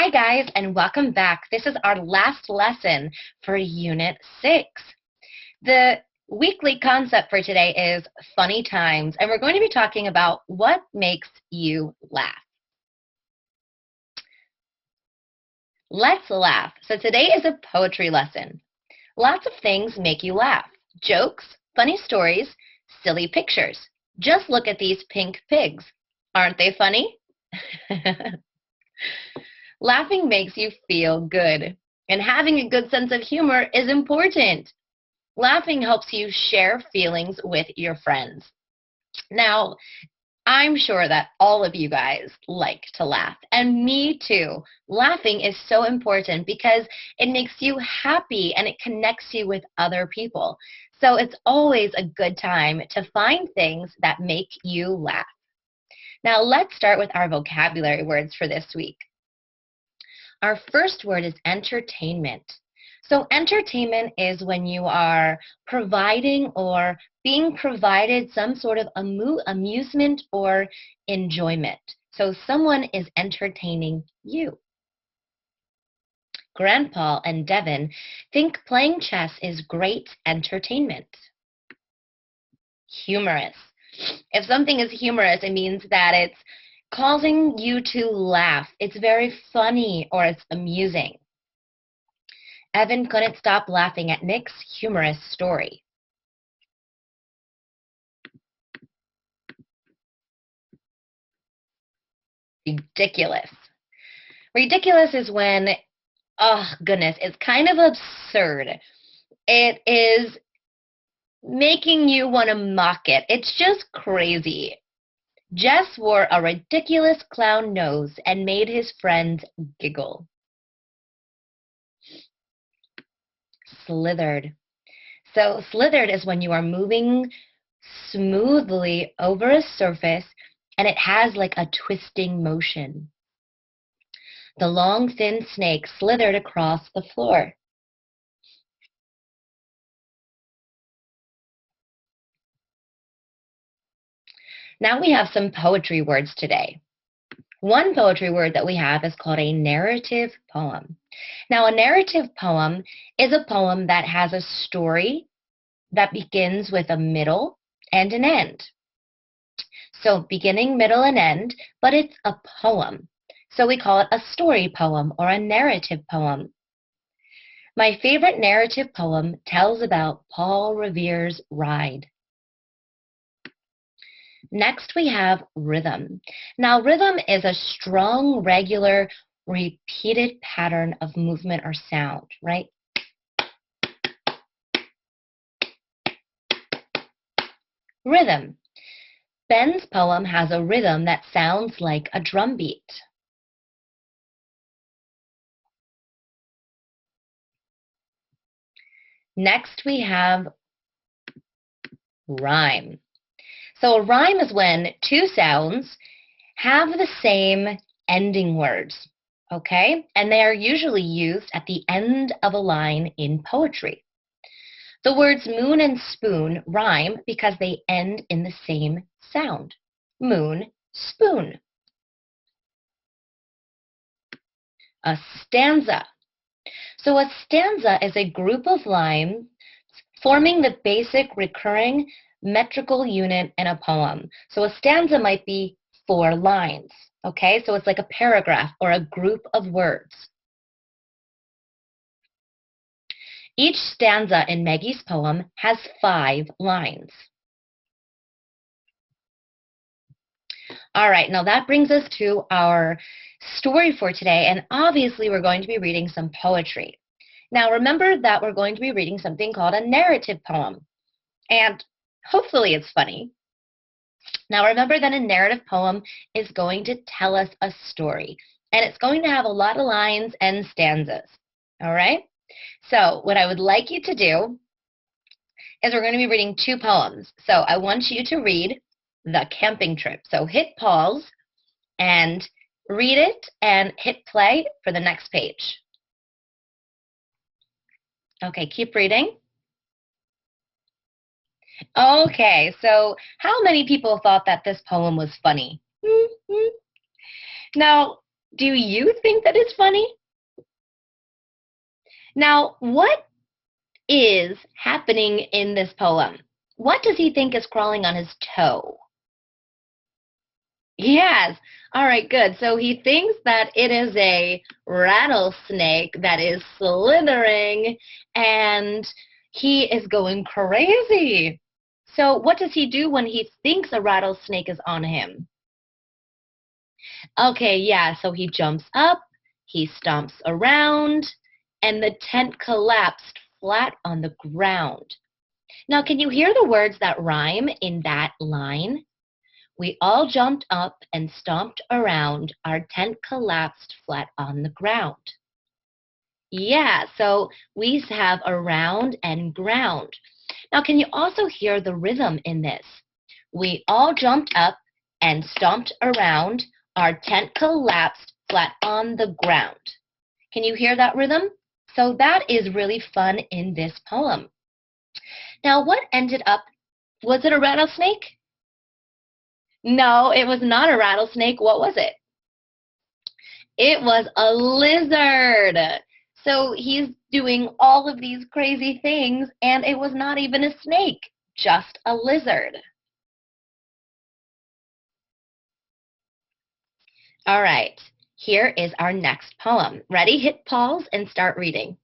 Hi guys, and welcome back. This is our last lesson for Unit 6. The weekly concept for today is funny times, and we're going to be talking about what makes you laugh. Let's laugh. So today is a poetry lesson. Lots of things make you laugh. Jokes, funny stories, silly pictures. Just look at these pink pigs. Aren't they funny? Laughing makes you feel good, and having a good sense of humor is important. Laughing helps you share feelings with your friends. Now, I'm sure that all of you guys like to laugh, and me too. Laughing is so important because it makes you happy and it connects you with other people. So it's always a good time to find things that make you laugh. Now, let's start with our vocabulary words for this week. Our first word is entertainment. So entertainment is when you are providing or being provided some sort of amusement or enjoyment. So someone is entertaining you. Grandpa and Devin think playing chess is great entertainment. Humorous. If something is humorous, it means that it's causing you to laugh. It's very funny or it's amusing. Evan couldn't stop laughing at Nick's humorous story. Ridiculous. Ridiculous is when, oh goodness, it's kind of absurd. It is making you want to mock it. It's just crazy. Jess wore a ridiculous clown nose and made his friends giggle. Slithered. So slithered is when you are moving smoothly over a surface and it has like a twisting motion. The long, thin snake slithered across the floor. Now we have some poetry words today. One poetry word that we have is called a narrative poem. Now, a narrative poem is a poem that has a story that begins with a middle and an end. So beginning, middle, and end, but it's a poem. So we call it a story poem or a narrative poem. My favorite narrative poem tells about Paul Revere's ride. Next, we have rhythm. Now, rhythm is a strong, regular, repeated pattern of movement or sound, right? Rhythm. Ben's poem has a rhythm that sounds like a drum beat. Next, we have rhyme. So a rhyme is when two sounds have the same ending words, okay? And they are usually used at the end of a line in poetry. The words moon and spoon rhyme because they end in the same sound. Moon, spoon. A stanza. So a stanza is a group of lines forming the basic recurring metrical unit in a poem. So a stanza might be 4 lines, okay? So it's like a paragraph or a group of words. Each stanza in Maggie's poem has 5 lines. All right, now that brings us to our story for today, and obviously we're going to be reading some poetry. Now remember that we're going to be reading something called a narrative poem, and hopefully it's funny. Now remember that a narrative poem is going to tell us a story, and it's going to have a lot of lines and stanzas, all right? So what I would like you to do is we're going to be reading 2 poems. So I want you to read The Camping Trip. So hit pause and read it and hit play for the next page. Okay, keep reading. Okay, so how many people thought that this poem was funny? Now, Do you think that it's funny? Now, what is happening in this poem? What does he think is crawling on his toe? Yes. All right, good. So he thinks that it is a rattlesnake that is slithering and he is going crazy. So what does he do when he thinks a rattlesnake is on him? Okay, yeah, so he jumps up, he stomps around, and the tent collapsed flat on the ground. Now, can you hear the words that rhyme in that line? We all jumped up and stomped around. Our tent collapsed flat on the ground. Yeah, so we have around and ground. Now, can you also hear the rhythm in this? We all jumped up and stomped around. Our tent collapsed flat on the ground. Can you hear that rhythm? So that is really fun in this poem. Now, what ended up, was it a rattlesnake? No, it was not a rattlesnake. What was it? It was a lizard. So he's doing all of these crazy things, and it was not even a snake, just a lizard. All right, here is our next poem. Ready? Hit pause and start reading.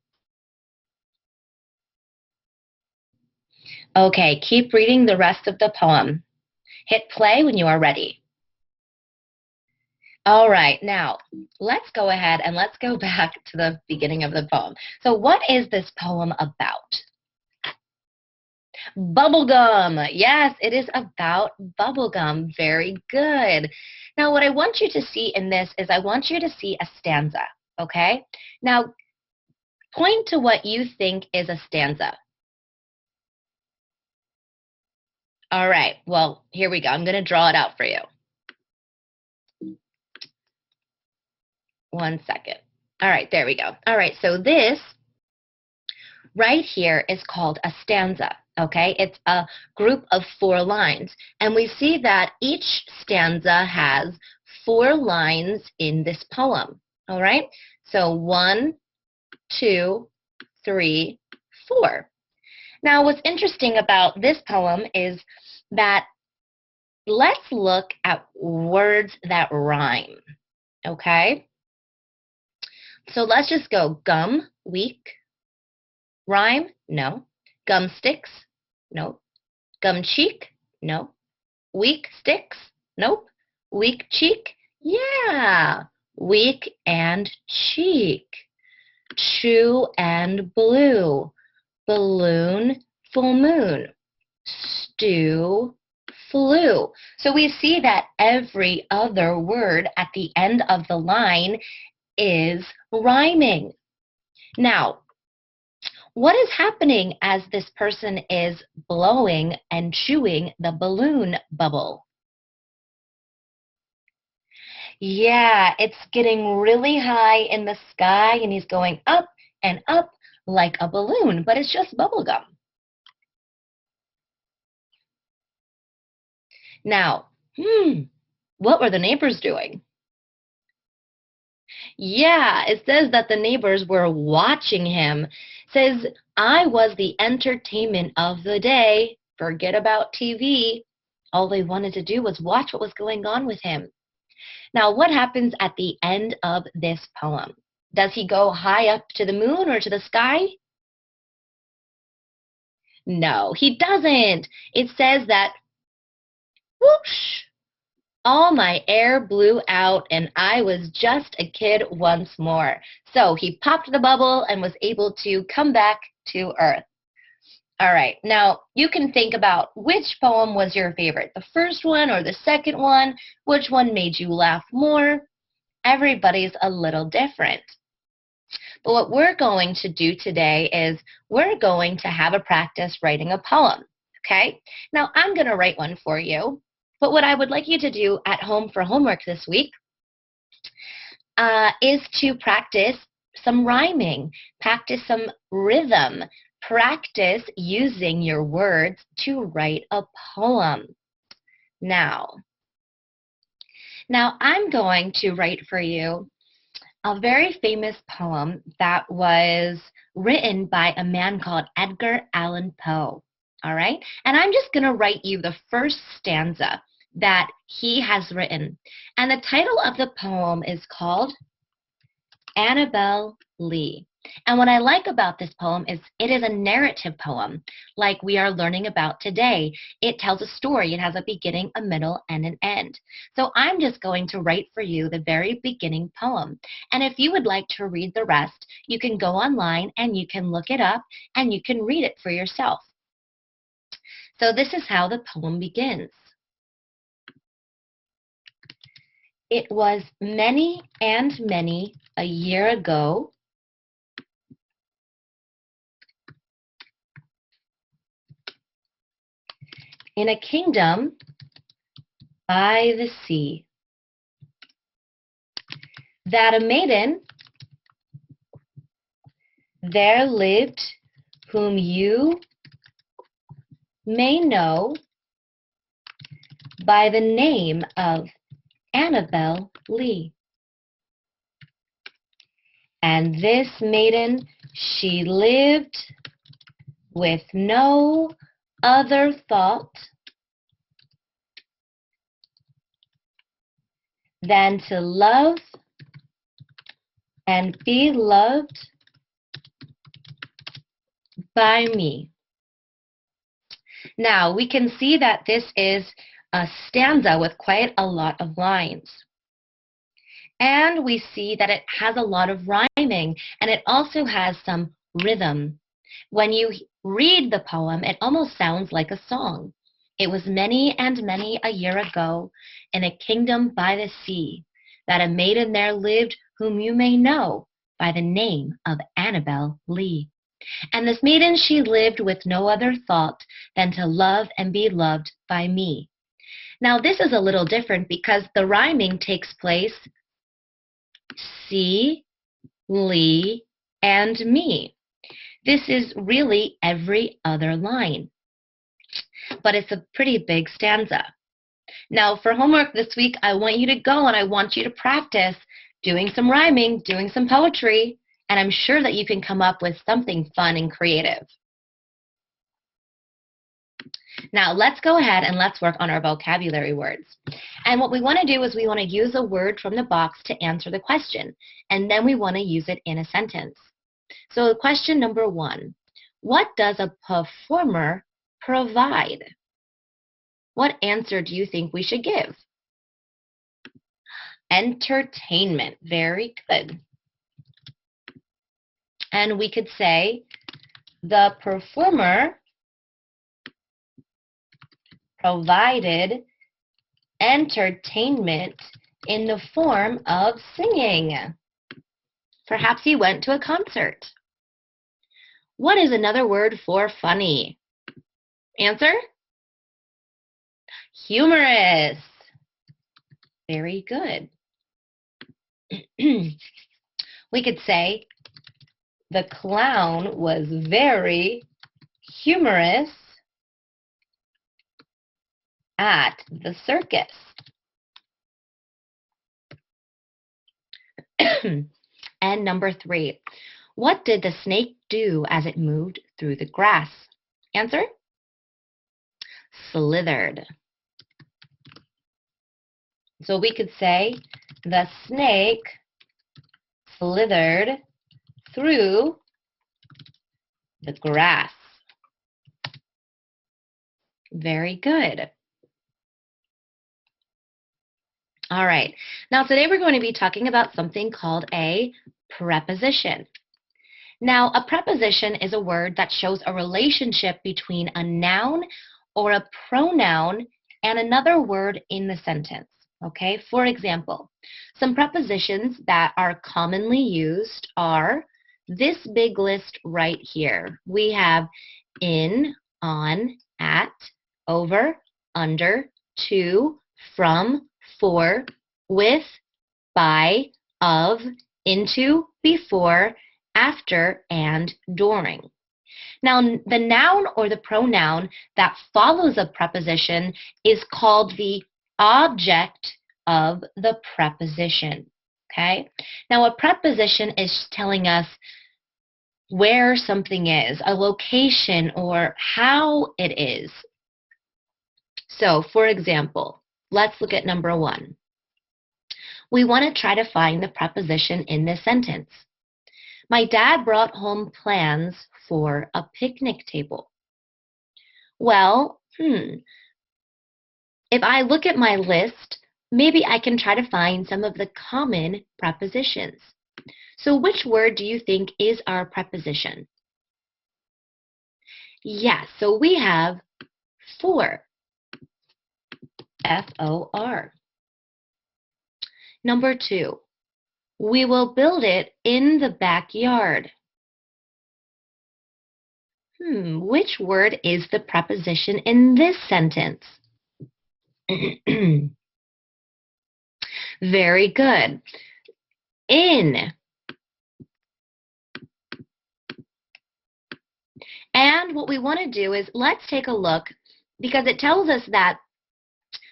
Okay, keep reading the rest of the poem. Hit play when you are ready. All right, now let's go ahead and let's go back to the beginning of the poem. So what is this poem about? Bubblegum. Yes, it is about bubblegum. Very good. Now what I want you to see in this is I want you to see a stanza, okay? Now point to what you think is a stanza. All right, well, here we go. I'm going to draw it out for you. 1 second. All right, there we go. All right, so this right here is called a stanza, okay? It's a group of 4 lines, and we see that each stanza has 4 lines in this poem, all right? So 1, 2, 3, 4. Now, what's interesting about this poem is that let's look at words that rhyme, okay? So let's just go gum, week. Rhyme? No. Gum sticks? Nope. Gum cheek? No. Weak sticks? Nope. Weak cheek? Yeah. Weak and cheek. Chew and blue. Balloon, full moon. Stew, flew. So we see that every other word at the end of the line is rhyming. Now, what is happening as this person is blowing and chewing the balloon bubble? Yeah, it's getting really high in the sky and he's going up and up like a balloon, but it's just bubble gum. Now, what were the neighbors doing? Yeah, it says that the neighbors were watching him. It says, I was the entertainment of the day. Forget about TV. All they wanted to do was watch what was going on with him. Now, what happens at the end of this poem? Does he go high up to the moon or to the sky? No, he doesn't. It says that, whoosh, all my air blew out and I was just a kid once more. So he popped the bubble and was able to come back to Earth. All right, now you can think about which poem was your favorite, the first one or the second one, which one made you laugh more. Everybody's a little different. But what we're going to do today is we're going to have a practice writing a poem, okay? Now I'm going to write one for you. But what I would like you to do at home for homework this week is to practice some rhyming, practice some rhythm, practice using your words to write a poem. Now I'm going to write for you a very famous poem that was written by a man called Edgar Allan Poe. All right? And I'm just going to write you the first stanza that he has written. And the title of the poem is called Annabel Lee. And what I like about this poem is it is a narrative poem, like we are learning about today. It tells a story. It has a beginning, a middle, and an end. So I'm just going to write for you the very beginning poem. And if you would like to read the rest, you can go online and you can look it up and you can read it for yourself. So this is how the poem begins. It was many and many a year ago, in a kingdom by the sea, that a maiden there lived whom you may know by the name of Annabel Lee. And this maiden, she lived with no other thought than to love and be loved by me. Now, we can see that this is a stanza with quite a lot of lines. And we see that it has a lot of rhyming, and it also has some rhythm. When you read the poem, it almost sounds like a song. It was many and many a year ago, in a kingdom by the sea, that a maiden there lived whom you may know by the name of Annabel Lee. And this maiden, she lived with no other thought than to love and be loved by me. Now, this is a little different because the rhyming takes place see, Lee, and me. This is really every other line, but it's a pretty big stanza. Now, for homework this week, I want you to go and I want you to practice doing some rhyming, doing some poetry, and I'm sure that you can come up with something fun and creative. Now, let's go ahead and let's work on our vocabulary words. And what we want to do is we want to use a word from the box to answer the question, and then we want to use it in a sentence. So question number 1, what does a performer provide? What answer do you think we should give? Entertainment. Very good. And we could say the performer provided entertainment in the form of singing. Perhaps he went to a concert. What is another word for funny? Answer? Humorous. Very good. We could say the clown was very humorous at the circus. And number 3, what did the snake do as it moved through the grass? Answer? Slithered. So we could say the snake slithered through the grass. Very good. All right. Now today we're going to be talking about something called a preposition. Now a preposition is a word that shows a relationship between a noun or a pronoun and another word in the sentence. Okay, for example, some prepositions that are commonly used are this big list right here. We have in, on, at, over, under, to, from, for, with, by, of, into, before, after, and during. Now, the noun or the pronoun that follows a preposition is called the object of the preposition. Okay? Now, a preposition is telling us where something is, a location, or how it is. So, for example, let's look at number 1. We want to try to find the preposition in this sentence. My dad brought home plans for a picnic table. Well, if I look at my list, maybe I can try to find some of the common prepositions. So which word do you think is our preposition? Yes, so we have for, F-O-R. Number 2, we will build it in the backyard. Which word is the preposition in this sentence? Very good. In. And what we want to do is let's take a look, because it tells us that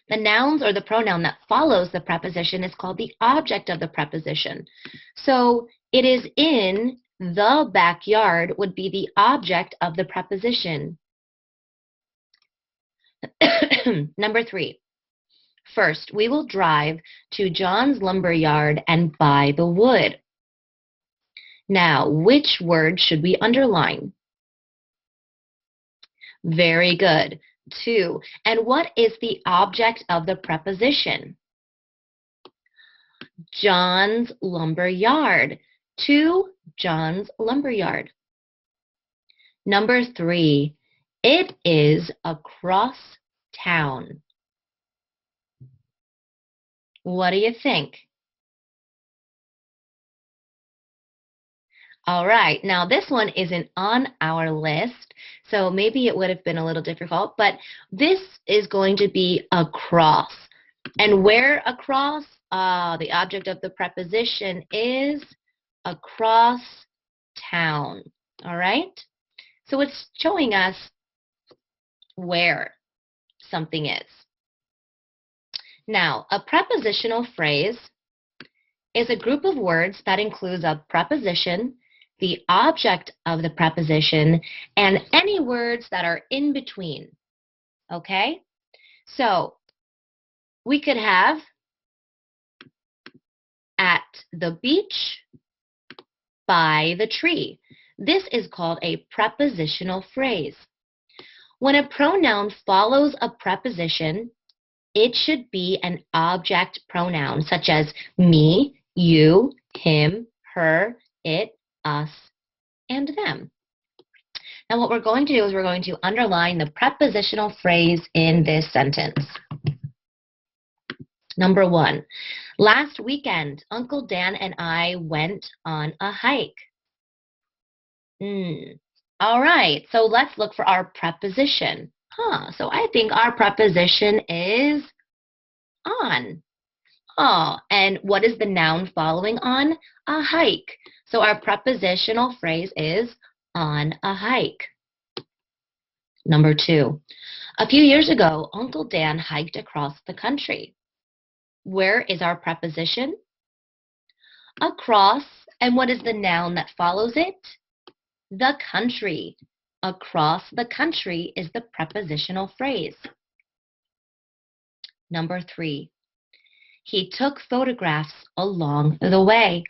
the nouns or the pronoun that follows the preposition is called the object of the preposition. So it is in the backyard would be the object of the preposition. Number 3. First, we will drive to John's lumber yard and buy the wood. Now, which word should we underline? Very good. 2. And what is the object of the preposition? John's lumber yard. To John's lumber yard. Number 3. It is across town. What do you think? All right, now this one isn't on our list, so maybe it would have been a little difficult, but this is going to be across. And where across? The object of the preposition is across town. All right? So it's showing us where something is. Now, a prepositional phrase is a group of words that includes a preposition, the object of the preposition, and any words that are in between. Okay? So, we could have at the beach, by the tree. This is called a prepositional phrase. When a pronoun follows a preposition, it should be an object pronoun, such as me, you, him, her, it, us, and them. Now what we're going to do is we're going to underline the prepositional phrase in this sentence. Number 1, last weekend, Uncle Dan and I went on a hike. All right, so let's look for our preposition. So I think our preposition is on. And what is the noun following on? A hike. So our prepositional phrase is on a hike. Number 2, a few years ago, Uncle Dan hiked across the country. Where is our preposition? Across. And what is the noun that follows it? The country. Across the country is the prepositional phrase. Number 3, he took photographs along the way.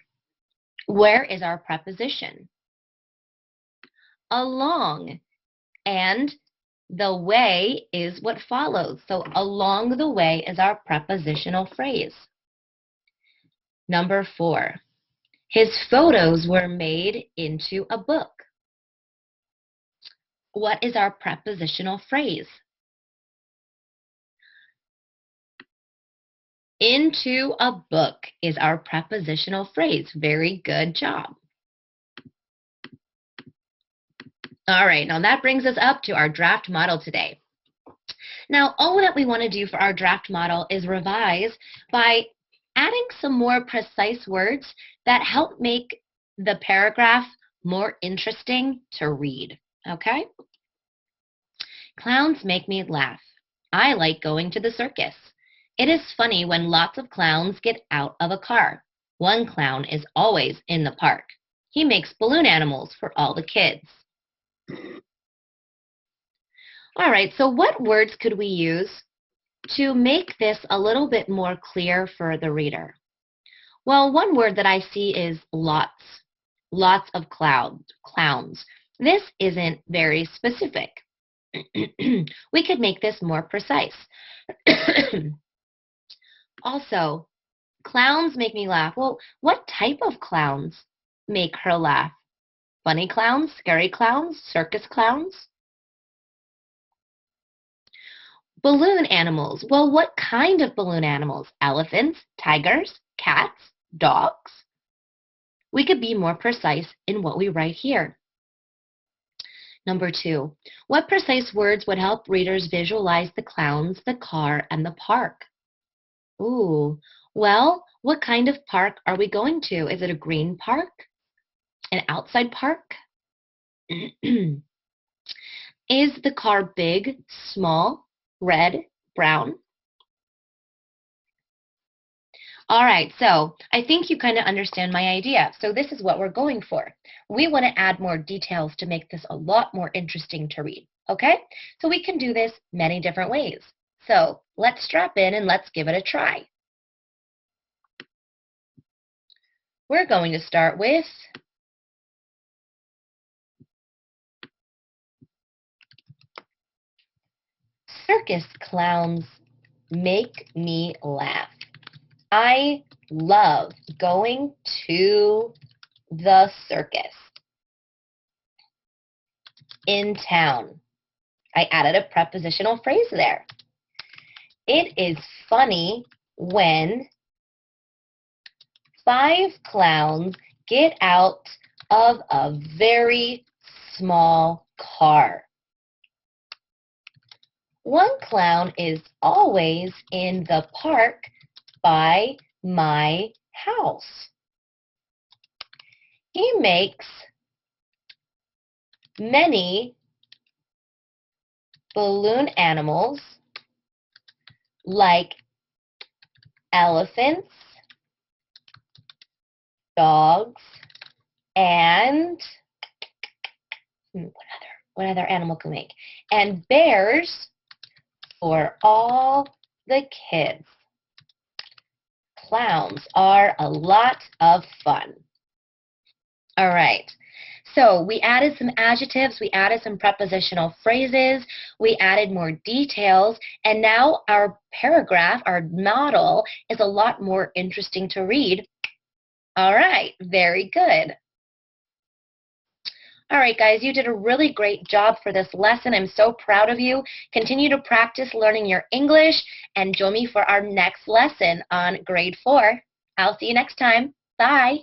Where is our preposition? Along. And the way is what follows. So along the way is our prepositional phrase. Number 4, his photos were made into a book. What is our prepositional phrase? Into a book is our prepositional phrase. Very good job. All right, now that brings us up to our draft model today. Now, all that we want to do for our draft model is revise by adding some more precise words that help make the paragraph more interesting to read. Okay? Clowns make me laugh. I like going to the circus. It is funny when lots of clowns get out of a car. One clown is always in the park. He makes balloon animals for all the kids. All right, so what words could we use to make this a little bit more clear for the reader? Well, one word that I see is lots. Lots of clowns. This isn't very specific. We could make this more precise. Also, clowns make me laugh. Well, what type of clowns make her laugh? Funny clowns, scary clowns, circus clowns? Balloon animals. Well, what kind of balloon animals? Elephants, tigers, cats, dogs? We could be more precise in what we write here. Number 2, what precise words would help readers visualize the clowns, the car, and the park? Ooh, well, what kind of park are we going to? Is it a green park? An outside park? Is the car big, small, red, brown? All right, so I think you kind of understand my idea. So this is what we're going for. We want to add more details to make this a lot more interesting to read, okay? So we can do this many different ways. So let's strap in and let's give it a try. We're going to start with circus clowns make me laugh. I love going to the circus in town. I added a prepositional phrase there. It is funny when 5 clowns get out of a very small car. One clown is always in the park by my house. He makes many balloon animals like elephants, dogs, and what other animal can we make? And bears for all the kids. Clowns are a lot of fun. All right, so we added some adjectives, we added some prepositional phrases, we added more details, and now our paragraph, our model, is a lot more interesting to read. All right, very good. All right, guys, you did a really great job for this lesson. I'm so proud of you. Continue to practice learning your English and join me for our next lesson on grade 4. I'll see you next time. Bye.